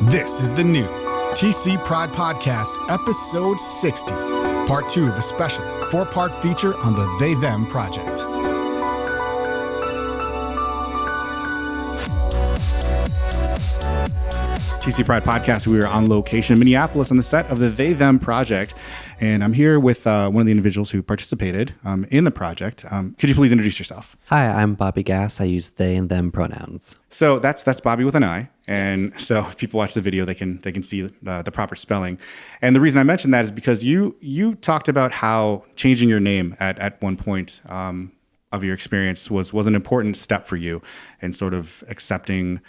This is the new TC Pride Podcast, Episode 60, Part 2 of a special 4-part feature on the They Them Project. TC Pride Podcast, we are on location in Minneapolis on the set of the They Them Project, and I'm here with one of the individuals who participated in the project. Could you please introduce yourself? Hi, I'm Bobbi Gass. I use they and them pronouns. So that's Bobbi with an I, and so if people watch the video, they can see the proper spelling. And the reason I mentioned that is because you talked about how changing your name at one point of your experience was an important step for you in sort of accepting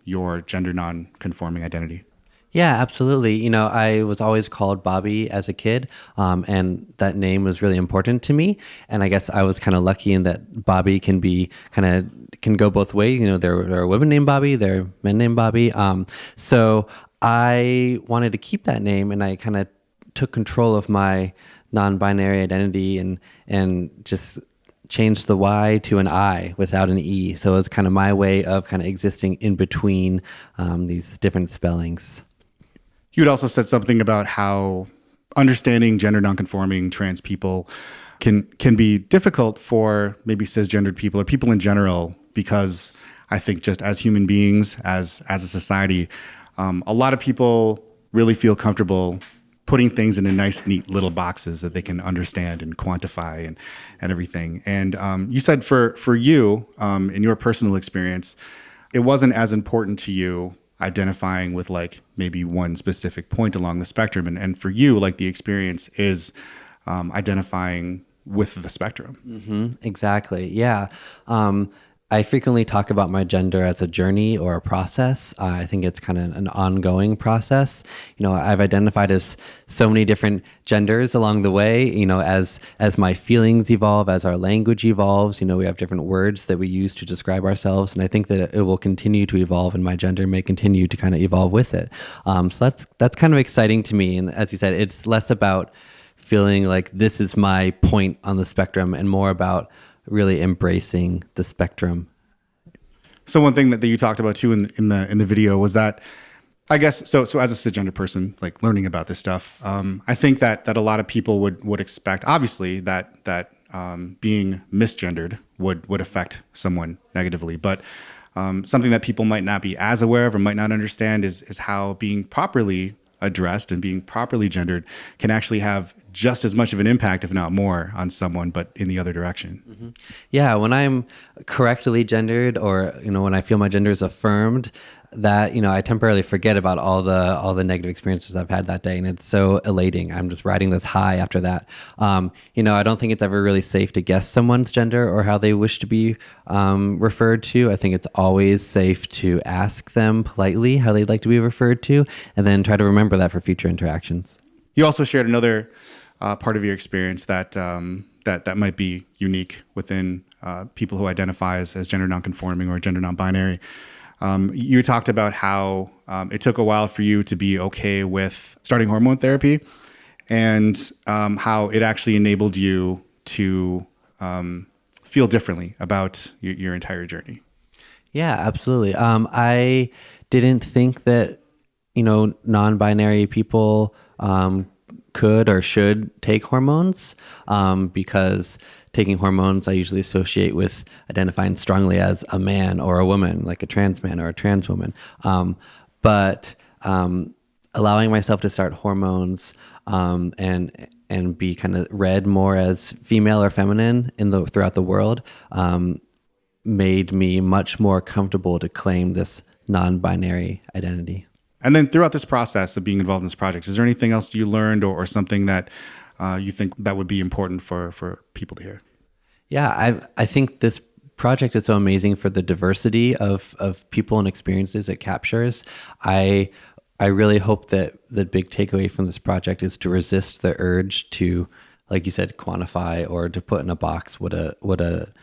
your gender non-conforming identity. Yeah, absolutely. You know, I was always called Bobbi as a kid, and that name was really important to me. And I guess I was kind of lucky in that Bobbi can go both ways. You know, there are women named Bobbi, there are men named Bobbi. So I wanted to keep that name, and I kind of took control of my non-binary identity and just changed the Y to an I without an E. So it was kind of my way of kind of existing in between these different spellings. You had also said something about how understanding gender nonconforming trans people can be difficult for maybe cisgendered people or people in general, because I think just as human beings, as a society, a lot of people really feel comfortable putting things in nice, neat little boxes that they can understand and quantify and everything. And you said for you, in your personal experience, it wasn't as important to you identifying with like maybe one specific point along the spectrum. And for you, like the experience is identifying with the spectrum. Mm-hmm, exactly. Yeah. I frequently talk about my gender as a journey or a process. I think it's kind of an ongoing process. You know, I've identified as so many different genders along the way, you know, as my feelings evolve, as our language evolves. You know, we have different words that we use to describe ourselves. And I think that it will continue to evolve, and my gender may continue to kind of evolve with it. So that's kind of exciting to me. And as you said, it's less about feeling like this is my point on the spectrum and more about really embracing the spectrum. So one thing that you talked about too in the video was that, I guess, so as a cisgender person, like learning about this stuff, I think that a lot of people would expect, obviously, that being misgendered would affect someone negatively, but something that people might not be as aware of or might not understand is how being properly addressed and being properly gendered can actually have just as much of an impact, if not more, on someone, but in the other direction. Mm-hmm. Yeah, when I'm correctly gendered, or you know, when I feel my gender is affirmed, that, you know, I temporarily forget about all the negative experiences I've had that day, and it's so elating. I'm just riding this high after that. You know, I don't think it's ever really safe to guess someone's gender or how they wish to be referred to. I think it's always safe to ask them politely how they'd like to be referred to, and then try to remember that for future interactions. You also shared another part of your experience that might be unique within people who identify as gender nonconforming or gender non-binary. You talked about how it took a while for you to be okay with starting hormone therapy, and how it actually enabled you to feel differently about your entire journey. Yeah, absolutely. I didn't think that, you know, non-binary people could or should take hormones, because taking hormones I usually associate with identifying strongly as a man or a woman, like a trans man or a trans woman. But allowing myself to start hormones and be kind of read more as female or feminine throughout the world made me much more comfortable to claim this non-binary identity. And then throughout this process of being involved in this project, is there anything else you learned or something that you think that would be important for people to hear? Yeah, I think this project is so amazing for the diversity of people and experiences it captures. I really hope that the big takeaway from this project is to resist the urge to, like you said, quantify or to put in a box what a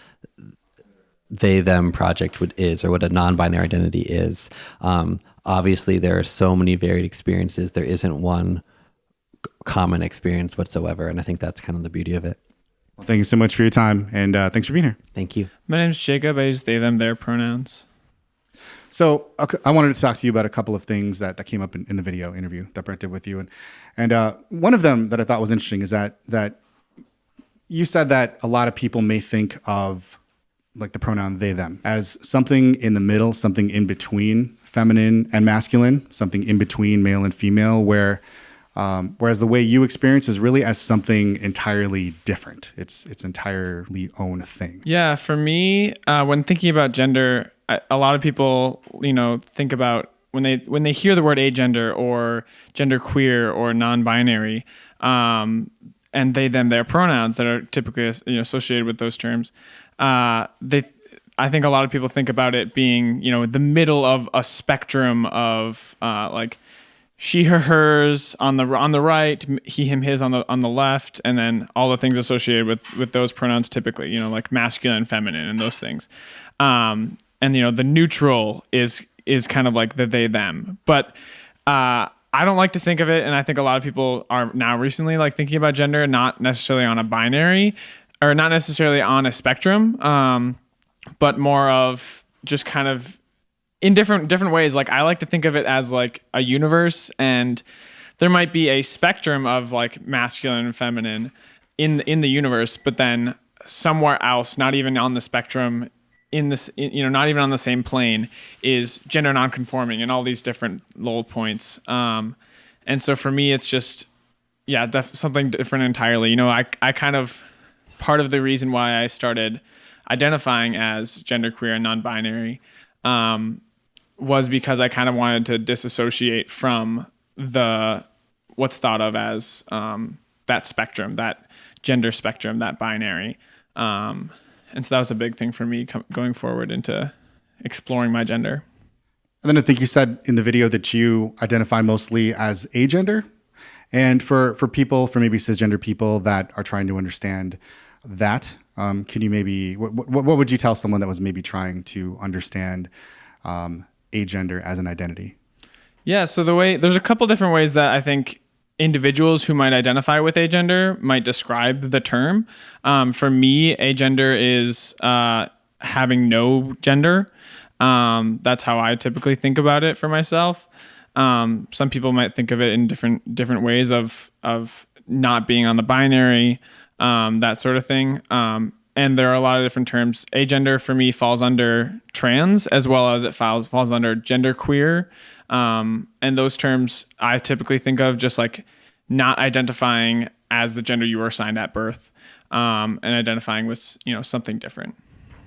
they them project is, or what a non-binary identity is. Obviously, there are so many varied experiences. There isn't one common experience whatsoever, and I think that's kind of the beauty of it. Well, thank you so much for your time, and thanks for being here. Thank you. My name's Jacob. I use they, them, their pronouns. So okay, I wanted to talk to you about a couple of things that came up in the video interview that Brent did with you, and one of them that I thought was interesting is that you said that a lot of people may think of like the pronoun they them as something in the middle, something in between feminine and masculine, something in between male and female, whereas the way you experience is really as something entirely different. It's entirely own thing. Yeah, for me, when thinking about gender, a lot of people, think about when they hear the word agender or genderqueer or non-binary, and they them their pronouns that are typically associated with those terms. I think a lot of people think about it being, the middle of a spectrum of like she, her, hers on the right, he, him, his on the left, and then all the things associated with those pronouns typically, like masculine, feminine, and those things. And the neutral is kind of like the they them, but I don't like to think of it, and I think a lot of people are now recently like thinking about gender not necessarily on a binary or not necessarily on a spectrum, but more of just kind of in different ways. Like I like to think of it as like a universe, and there might be a spectrum of like masculine and feminine in the universe, but then somewhere else, not even on the spectrum, not even on the same plane, is gender nonconforming and all these different little points. And so for me, it's just something different entirely. I kind of, part of the reason why I started identifying as genderqueer and non-binary was because I kind of wanted to disassociate from what's thought of as that spectrum, that gender spectrum, that binary. And so that was a big thing for me going forward into exploring my gender. And then I think you said in the video that you identify mostly as agender. And for people, for maybe cisgender people that are trying to understand that, can you maybe, what would you tell someone that was maybe trying to understand agender as an identity? Yeah, so there's a couple different ways that I think individuals who might identify with agender might describe the term. For me, agender is having no gender. That's how I typically think about it for myself. Some people might think of it in different ways of not being on the binary, that sort of thing. And there are a lot of different terms. Agender for me falls under trans, as well as it falls under genderqueer. And those terms I typically think of just like not identifying as the gender you were assigned at birth, and identifying with, something different.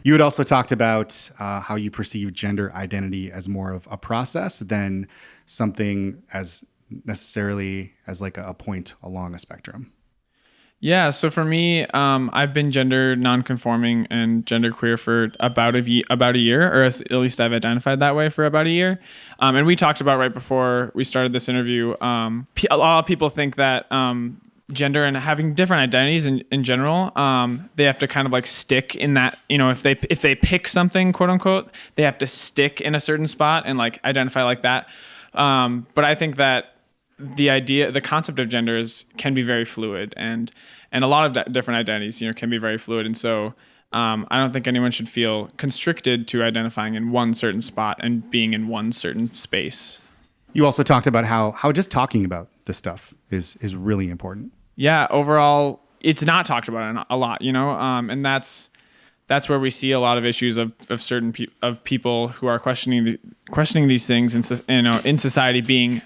You had also talked about how you perceive gender identity as more of a process than something as necessarily as like a point along a spectrum. Yeah, so for me, I've been gender nonconforming and genderqueer for about a year, or at least I've identified that way for about a year. And we talked about right before we started this interview, a lot of people think that gender and having different identities in general, they have to kind of like stick in that, if they pick something, quote unquote, they have to stick in a certain spot and like identify like that. But I think that the concept of gender can be very fluid, and a lot of different identities, can be very fluid. And so I don't think anyone should feel constricted to identifying in one certain spot and being in one certain space. You also talked about how just talking about this stuff is really important. Yeah, overall, it's not talked about a lot, and that's where we see a lot of issues of certain people who are questioning these things in society, being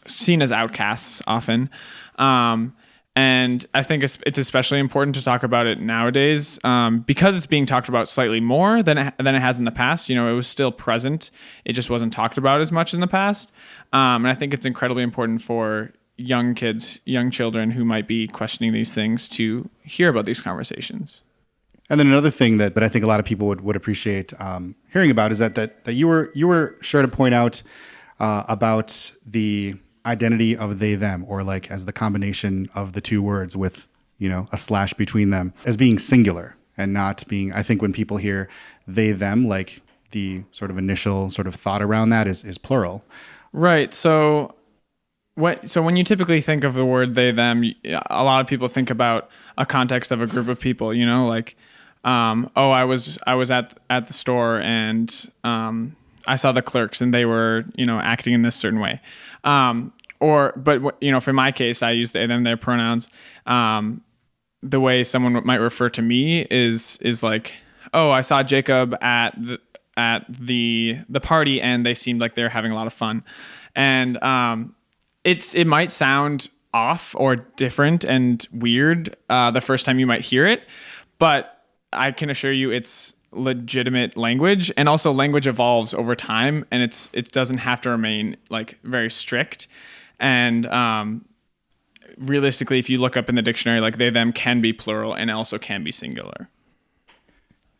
seen as outcasts often. And I think it's especially important to talk about it nowadays, because it's being talked about slightly more than it has in the past. It was still present. It just wasn't talked about as much in the past. And I think it's incredibly important for young children who might be questioning these things to hear about these conversations. And then another thing that I think a lot of people would appreciate hearing about is that you were sure to point out about the identity of they them, or like as the combination of the two words with a slash between them, as being singular and not being, I think when people hear they them, like the sort of initial sort of thought around that is plural. Right. So when you typically think of the word they them, a lot of people think about a context of a group of people, like I was at the store and I saw the clerks and they were, acting in this certain way. For my case, I use they, them, their pronouns. The way someone might refer to me is like, oh, I saw Jacob at the party and they seemed like they're having a lot of fun. And it might sound off or different and weird the first time you might hear it, but I can assure you it's legitimate language, and also language evolves over time, and it doesn't have to remain like very strict. And realistically, if you look up in the dictionary, like they, them can be plural and also can be singular.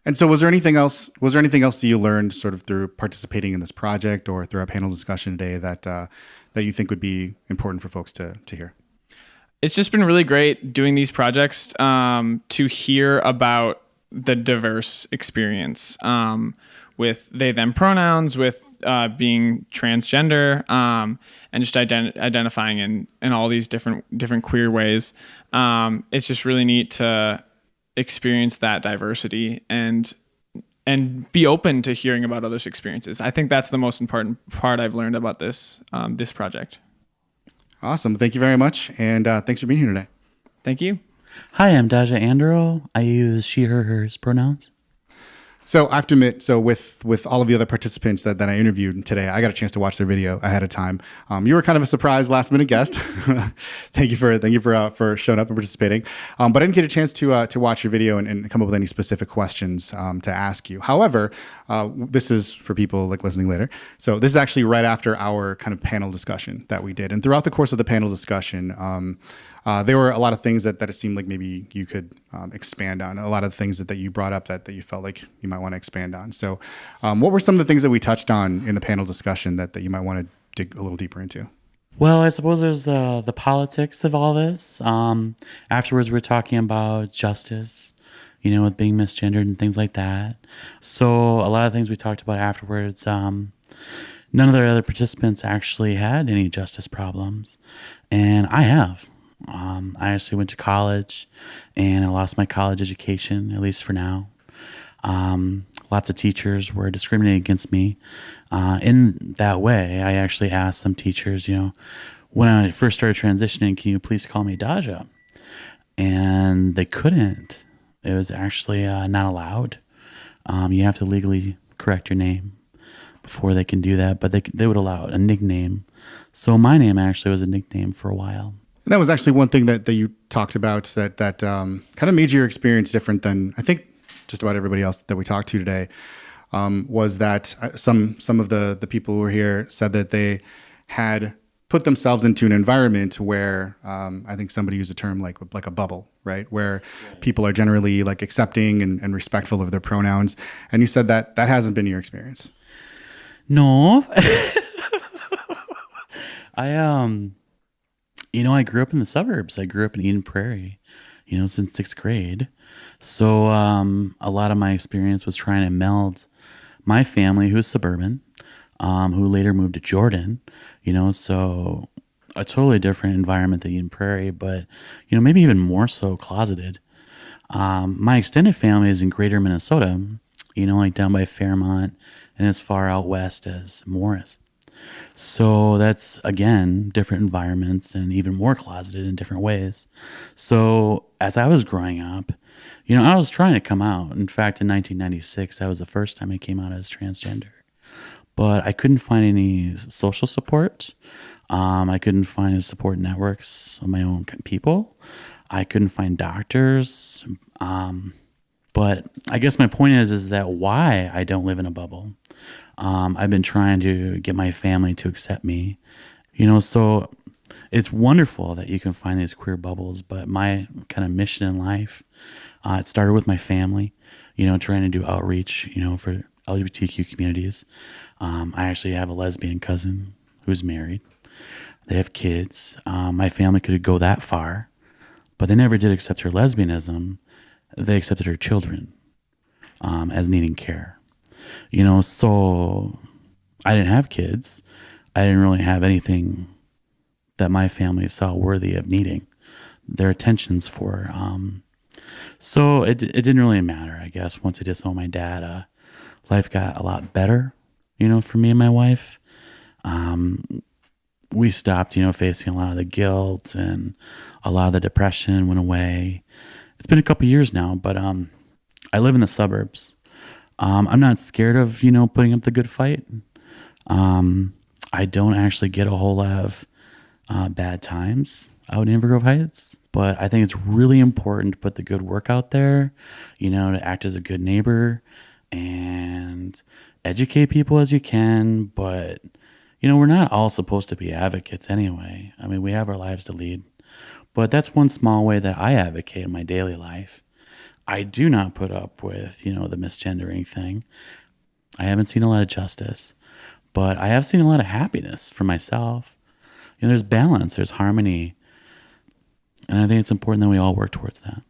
And so was there anything else that you learned sort of through participating in this project or through our panel discussion today that you think would be important for folks to hear? It's just been really great doing these projects to hear about the diverse experience with they, them pronouns, with being transgender, and just identifying in all these different queer ways. It's just really neat to experience that diversity and be open to hearing about others' experiences. I think that's the most important part I've learned about this project. Awesome. Thank you very much. And thanks for being here today. Thank you. Hi, I'm Dasia and I use she, her, hers pronouns. So I have to admit, so with all of the other participants that I interviewed today, I got a chance to watch their video ahead of time. You were kind of a surprise last minute guest. Thank you for showing up and participating. But I didn't get a chance to watch your video and come up with any specific questions to ask you. However, this is for people like listening later. So this is actually right after our kind of panel discussion that we did. And throughout the course of the panel discussion, there were a lot of things that it seemed like maybe you could expand on, a lot of things that you brought up that you felt like you might want to expand on. So what were some of the things that we touched on in the panel discussion that you might want to dig a little deeper into? Well, I suppose there's the politics of all this. Afterwards, we're talking about justice, with being misgendered and things like that. So a lot of things we talked about afterwards, none of the other participants actually had any justice problems. And I have. I actually went to college and I lost my college education, at least for now. Lots of teachers were discriminating against me. In that way, I actually asked some teachers, when I first started transitioning, can you please call me Dasia? And they couldn't. It was actually not allowed. You have to legally correct your name before they can do that, but they would allow a nickname. So my name actually was a nickname for a while. And that was actually one thing that you talked about that kind of made your experience different than I think just about everybody else that we talked to today, was that some of the people who were here said that they had put themselves into an environment where I think somebody used a term like a bubble, right? Where people are generally like accepting and respectful of their pronouns. And you said that hasn't been your experience. No. I grew up in the suburbs. I grew up in Eden Prairie, since 6th grade. So a lot of my experience was trying to meld my family, who's suburban, who later moved to Jordan, so a totally different environment than Eden Prairie, but, maybe even more so closeted. My extended family is in greater Minnesota, like down by Fairmont and as far out west as Morris. So that's, again, different environments and even more closeted in different ways. So as I was growing up, I was trying to come out. In fact, in 1996, that was the first time I came out as transgender. But I couldn't find any social support. I couldn't find any support networks of my own people. I couldn't find doctors. But I guess my point is that why I don't live in a bubble. I've been trying to get my family to accept me, so it's wonderful that you can find these queer bubbles, but my kind of mission in life, it started with my family, trying to do outreach, for LGBTQ communities. I actually have a lesbian cousin who's married. They have kids. My family could go that far, but they never did accept her lesbianism. They accepted her children as needing care. So I didn't have kids. I didn't really have anything that my family saw worthy of needing their attentions for. So it didn't really matter, I guess. Once I disowned my dad, life got a lot better, for me and my wife. We stopped, facing a lot of the guilt, and a lot of the depression went away. It's been a couple years now, but I live in the suburbs. I'm not scared of, putting up the good fight. I don't actually get a whole lot of bad times out in Inver Grove Heights, but I think it's really important to put the good work out there, to act as a good neighbor and educate people as you can. But, we're not all supposed to be advocates anyway. I mean, we have our lives to lead, but that's one small way that I advocate in my daily life. I do not put up with, the misgendering thing. I haven't seen a lot of justice, but I have seen a lot of happiness for myself. There's balance, there's harmony. And I think it's important that we all work towards that.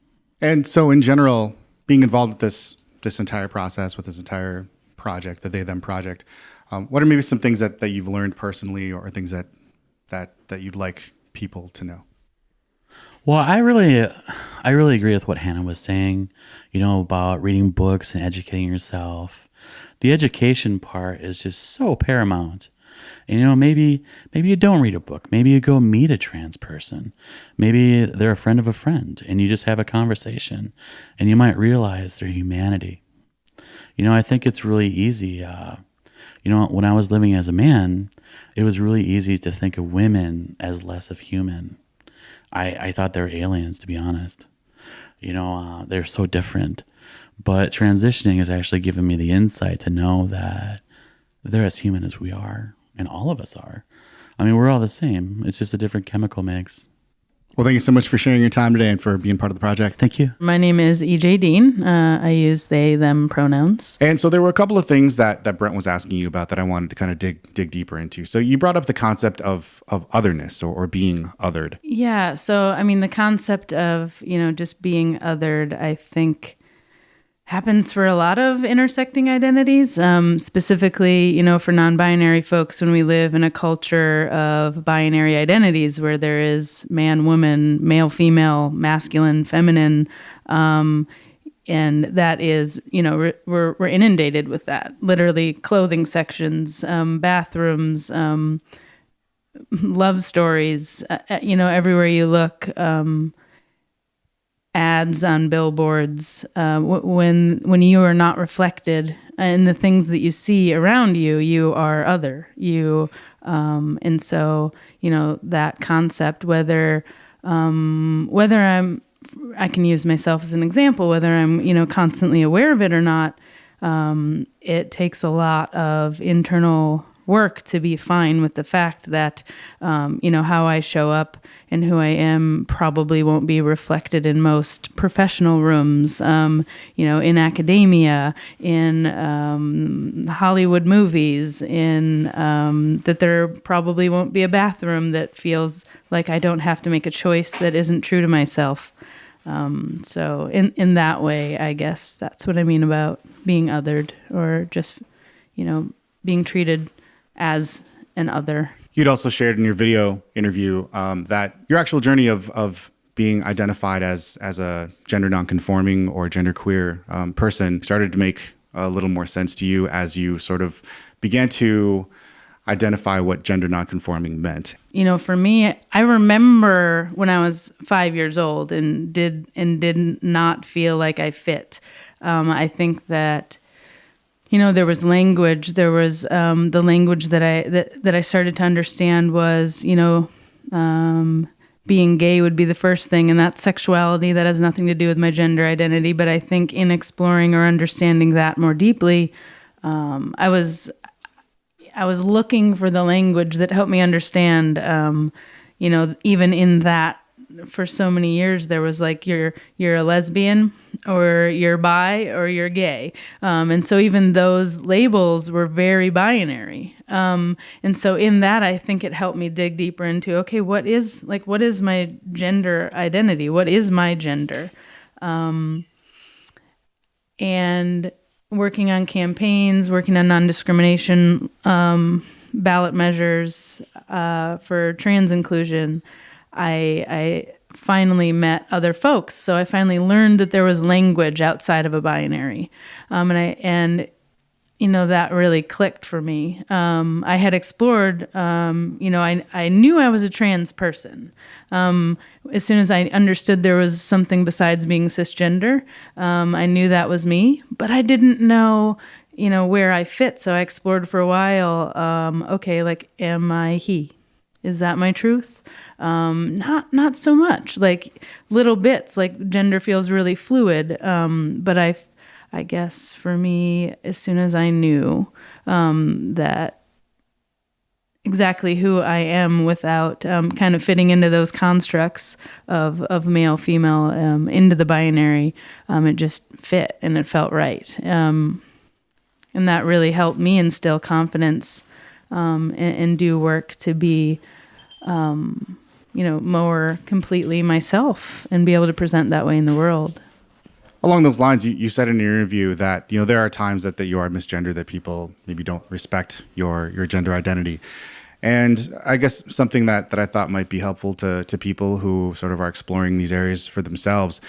And so in general, being involved with this entire process, with this entire project, the They Them project, what are maybe some things that you've learned personally, or things that you'd like people to know? Well, I really agree with what Hannah was saying, about reading books and educating yourself. The education part is just so paramount. And, maybe you don't read a book. Maybe you go meet a trans person. Maybe they're a friend of a friend, and you just have a conversation, and you might realize their humanity. I think it's really easy. When I was living as a man, it was really easy to think of women as less of human. I thought they were aliens, to be honest. They're so different. But transitioning has actually given me the insight to know that they're as human as we are, and all of us are. I mean, we're all the same. It's just a different chemical mix. Well, thank you so much for sharing your time today and for being part of the project. Thank you. My name is EJ Dean. I use they, them pronouns. And so there were a couple of things that Brent was asking you about that I wanted to kind of dig deeper into. So you brought up the concept of otherness, or being othered. Yeah. So, I mean, the concept of, just being othered, I think happens for a lot of intersecting identities, specifically, for non-binary folks, when we live in a culture of binary identities where there is man, woman, male, female, masculine, feminine, and that is, we're inundated with that. Literally clothing sections, bathrooms, love stories, everywhere you look, ads on billboards, when you are not reflected in the things that you see around you, you are other. And so, that concept, whether I can use myself as an example, whether I'm, constantly aware of it or not, it takes a lot of internal work to be fine with the fact that, how I show up and who I am probably won't be reflected in most professional rooms, in academia, in Hollywood movies, that there probably won't be a bathroom that feels like I don't have to make a choice that isn't true to myself. So in that way, I guess that's what I mean about being othered, or just, being treated as an other. You'd also shared in your video interview that your actual journey of being identified as a gender nonconforming or genderqueer person started to make a little more sense to you as you sort of began to identify what gender nonconforming meant. For me, I remember when I was 5 years old and did not feel like I fit. I think that there was language. There was the language that I started to understand was, being gay would be the first thing, and that's sexuality. That has nothing to do with my gender identity. But I think in exploring or understanding that more deeply, I was looking for the language that helped me understand. Even in that, for so many years, there was like you're a lesbian, or you're bi, or you're gay, and so even those labels were very binary. And so in that, I think it helped me dig deeper into, okay, what is my gender identity? What is my gender? And working on campaigns, working on non-discrimination ballot measures for trans inclusion, I finally met other folks. So I finally learned that there was language outside of a binary. And that really clicked for me. I had explored, I knew I was a trans person. As soon as I understood there was something besides being cisgender, I knew that was me, but I didn't know, where I fit. So I explored for a while. Okay, like, am I he? Is that my truth? Not so much. Like little bits, like gender feels really fluid. But I guess for me, as soon as I knew that exactly who I am without kind of fitting into those constructs of male, female, into the binary, it just fit and it felt right. And that really helped me instill confidence and do work to be, more completely myself and be able to present that way in the world. Along those lines, you said in your interview that there are times that you are misgendered, that people maybe don't respect your gender identity. And I guess something that I thought might be helpful to people who sort of are exploring these areas for themselves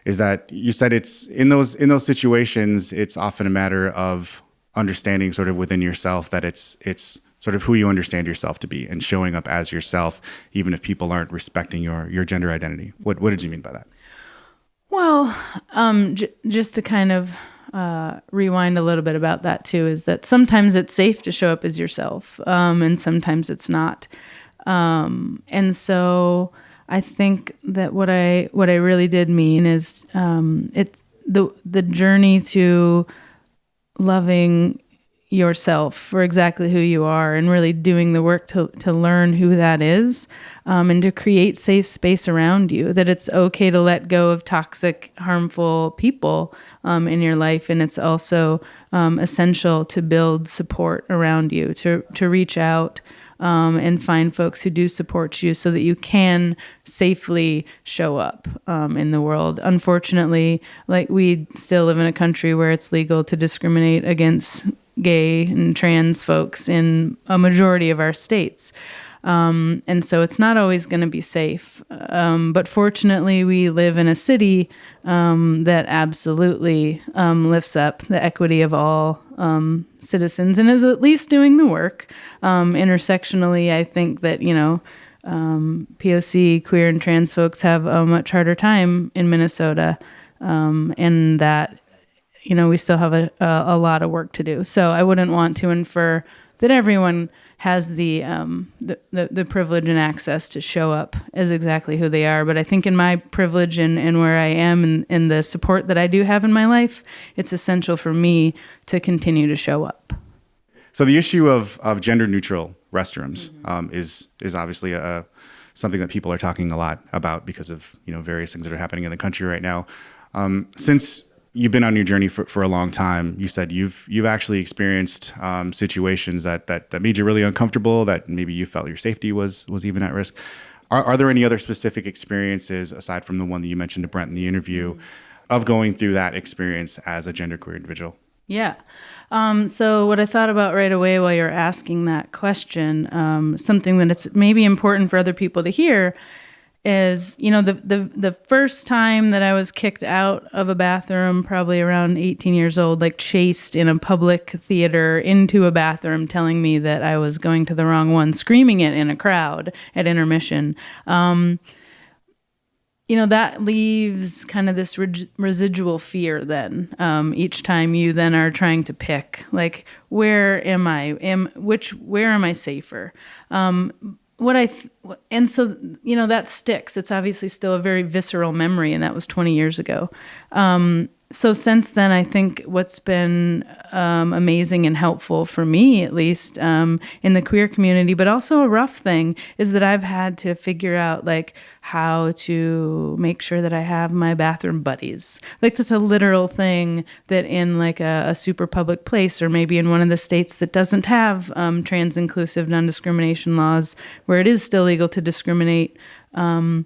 is that you said it's in those situations, it's often a matter of understanding sort of within yourself that it's sort of who you understand yourself to be and showing up as yourself, even if people aren't respecting your gender identity. What did you mean by that? Well, just to kind of rewind a little bit about that too, is that sometimes it's safe to show up as yourself, and sometimes it's not. And so I think that what I really did mean is it's the journey to loving yourself for exactly who you are and really doing the work to learn who that is, and to create safe space around you, that it's okay to let go of toxic, harmful people in your life. And it's also essential to build support around you, to reach out and find folks who do support you so that you can safely show up in the world. Unfortunately, like, we still live in a country where it's legal to discriminate against gay and trans folks in a majority of our states. And so it's not always going to be safe. But fortunately, we live in a city that absolutely lifts up the equity of all citizens and is at least doing the work. Intersectionally, I think that, POC, queer and trans folks have a much harder time in Minnesota, and that we still have a lot of work to do. So I wouldn't want to infer that everyone has the privilege and access to show up as exactly who they are. But I think in my privilege and where I am and the support that I do have in my life, it's essential for me to continue to show up. So the issue of gender neutral restrooms is obviously something that people are talking a lot about because of various things that are happening in the country right now. Since you've been on your journey for a long time, you said you've actually experienced situations that made you really uncomfortable, that maybe you felt your safety was even at risk. Are there any other specific experiences aside from the one that you mentioned to Brent in the interview of going through that experience as a genderqueer individual? Yeah. So what I thought about right away while you're asking that question, something that it's maybe important for other people to hear is, the first time that I was kicked out of a bathroom, probably around 18 years old, like chased in a public theater into a bathroom, telling me that I was going to the wrong one, screaming it in a crowd at intermission. That leaves kind of this residual fear then, each time you then are trying to pick, like, where am I? Where am I safer? And so, that sticks. It's obviously still a very visceral memory, and that was 20 years ago. So since then, I think what's been amazing and helpful for me, at least, in the queer community, but also a rough thing, is that I've had to figure out, like, how to make sure that I have my bathroom buddies. Like, that's a literal thing that in, like, a super public place, or maybe in one of the states that doesn't have trans-inclusive non-discrimination laws, where it is still legal to discriminate, I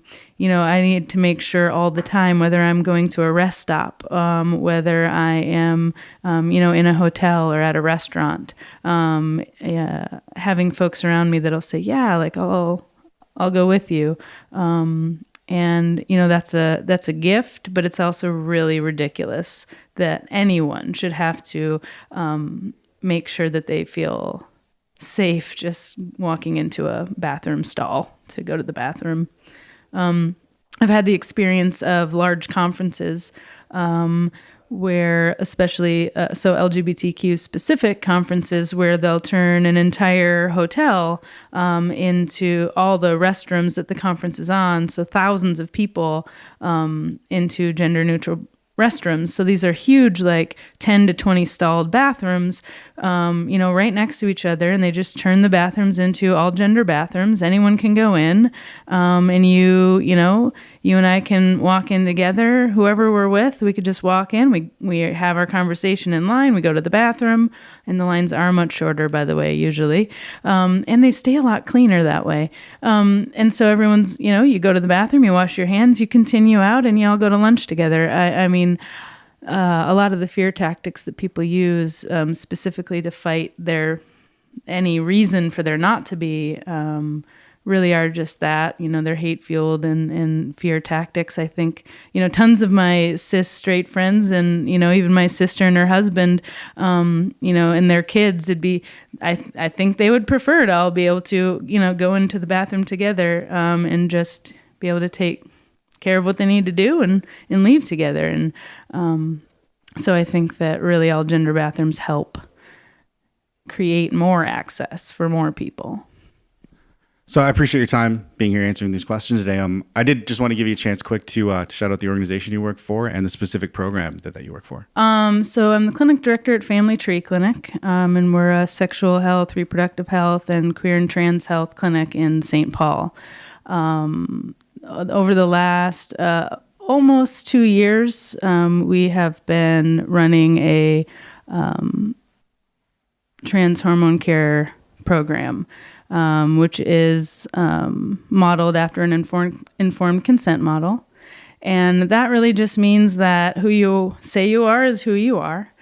need to make sure all the time, whether I'm going to a rest stop, whether I am, in a hotel or at a restaurant, having folks around me that'll say, yeah, like, I'll go with you. And that's a gift, but it's also really ridiculous that anyone should have to, make sure that they feel safe just walking into a bathroom stall to go to the bathroom. I've had the experience of large conferences where, especially LGBTQ specific conferences, where they'll turn an entire hotel into all the restrooms that the conference is on. So thousands of people into gender neutral restrooms. So these are huge, like 10 to 20 stalled bathrooms, right next to each other. And they just turn the bathrooms into all gender bathrooms. Anyone can go in. And you and I can walk in together. Whoever we're with, we could just walk in. We have our conversation in line. We go to the bathroom, and the lines are much shorter, by the way, usually. And they stay a lot cleaner that way. And so everyone's, you go to the bathroom, you wash your hands, you continue out, and you all go to lunch together. I mean, a lot of the fear tactics that people use specifically to fight any reason for there not to be really are just that, they're hate-fueled and fear tactics. I think, tons of my cis straight friends and, even my sister and her husband, and their kids, I think they would prefer to all be able to, go into the bathroom together and just be able to take care of what they need to do and leave together. And so I think that really all gender bathrooms help create more access for more people. So I appreciate your time being here answering these questions today. I did just want to give you a chance quick to shout out the organization you work for and the specific program that you work for. So I'm the clinic director at Family Tree Clinic, and we're a sexual health, reproductive health, and queer and trans health clinic in St. Paul. Over the last almost 2 years, we have been running a trans hormone care program, which is modeled after an informed consent model. And that really just means that who you say you are is who you are.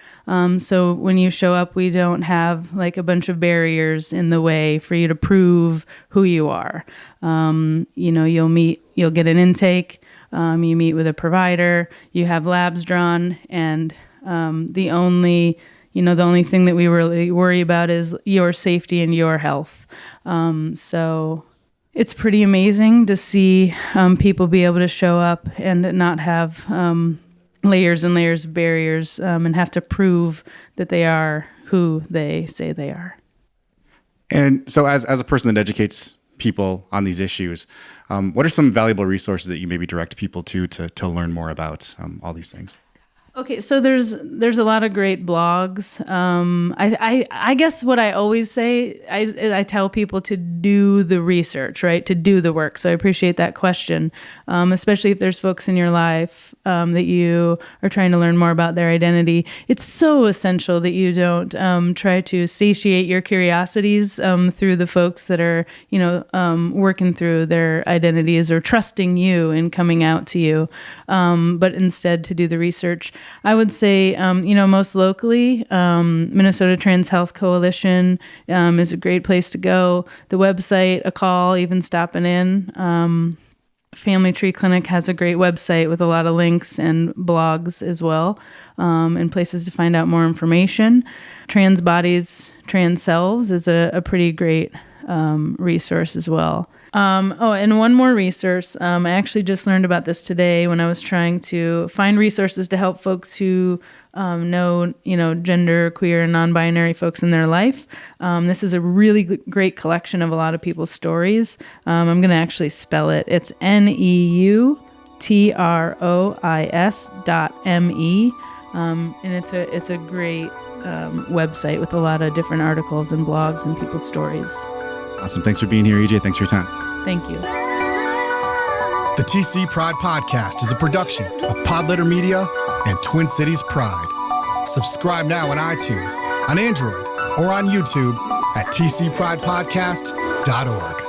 So when you show up, we don't have like a bunch of barriers in the way for you to prove who you are. You'll get an intake, you meet with a provider, you have labs drawn, and the only thing that we really worry about is your safety and your health. So it's pretty amazing to see people be able to show up and not have layers and layers of barriers and have to prove that they are who they say they are. And so as a person that educates people on these issues, what are some valuable resources that you maybe direct people to learn more about all these things? Okay, so there's a lot of great blogs. I guess what I always say, I tell people to do the research, right? To do the work. So I appreciate that question, especially if there's folks in your life that you are trying to learn more about their identity. It's so essential that you don't try to satiate your curiosities through the folks that are, working through their identities or trusting you in coming out to you, but instead to do the research. I would say, most locally, Minnesota Trans Health Coalition is a great place to go. The website, a call, even stopping in. Family Tree Clinic has a great website with a lot of links and blogs as well, and places to find out more information. Trans Bodies, Trans Selves is a pretty great resource as well. And one more resource. I actually just learned about this today when I was trying to find resources to help folks who know, gender, queer, and non-binary folks in their life. This is a really great collection of a lot of people's stories. I'm going to actually spell it. It's NEUTROIS.ME. And it's a great website with a lot of different articles and blogs and people's stories. Awesome. Thanks for being here, EJ. Thanks for your time. Thank you. The TC Pride Podcast is a production of Podletter Media and Twin Cities Pride. Subscribe now on iTunes, on Android, or on YouTube at tcpridepodcast.org.